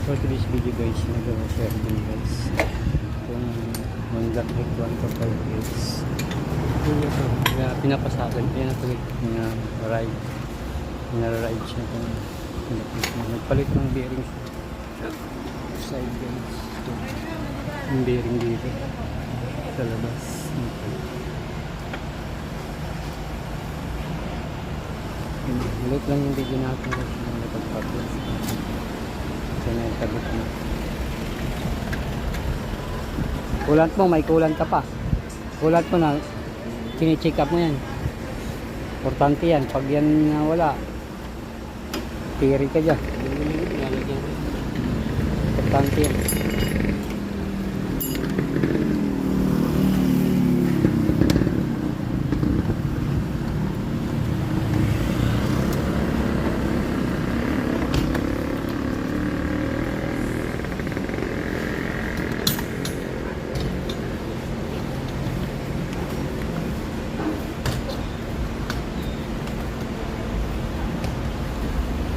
For today's video guys, nag-share din guys kung Honda Click 125 is pinapasagan, ride siya kung nagpalit ng bearing side guys. So, yung bearing dito sa labas. Maliit lang yung video natin kasi napag-publish kasi nagtagot mo. Kulant mo, may kulant ka pa. Kulant mo na, chine-check up mo yan. Importante yan. Pag yan wala, tiri ka dyan. Importante yan.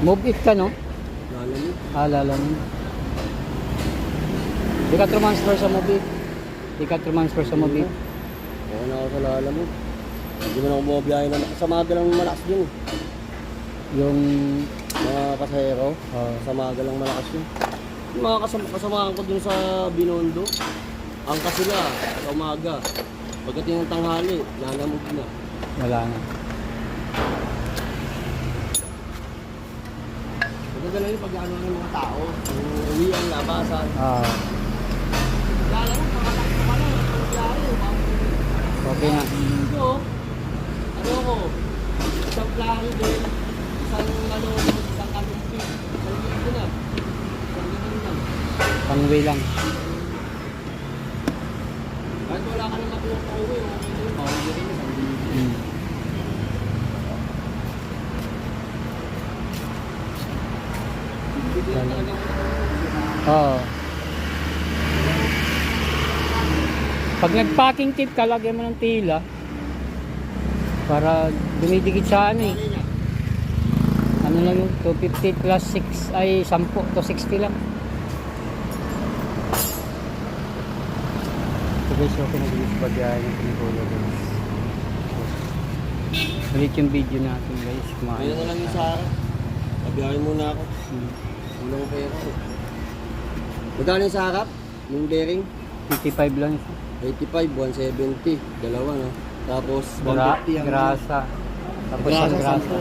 Move it ka, no? Lalamig. Lalamig. Di ka transfer sa move it. Di ka transfer sa move it. Oo na ako sa lalamig. Hindi mo na ako bumabiyahe na sa maga lang malakas din. Yung Mga pasahero, sa maga lang malakas yun. Yung mga kasamahan ko dun sa Binondo, angka sila sa umaga. Pagdating ng tanghali, lalamog na. wala na. Magagala yun pag ano ng mga tao, yung uwi ang labasan. Lalamog, makatakot pa na, nangyari. Okay na. Ito, ano ko, isang plano din, isang kanumpi, isang dito na, isang ganun lang. Pang-way lang. Kahit wala ka nang makuha pa uwi, okay din, bawal din rin isang dito. Hindi lang talaga Oo. Pag nag-packing tip ka, lagyan mo ng tila para dumidikit sa ano eh. Ano lang yung 250 plus 6 ay 10 to 60 lang. So guys, okay na guys pag yung pinikulo guys. Ulit yung video natin guys. Ayun na lang yung sa akin. Pabiyahin muna ako. Kulang ko pera ko. Magkano yung sa harap? Yung bearing? 55 lang isa. 85, 170. Dalawa no? Tapos 150 ang Grasa. Tapos ang grasa.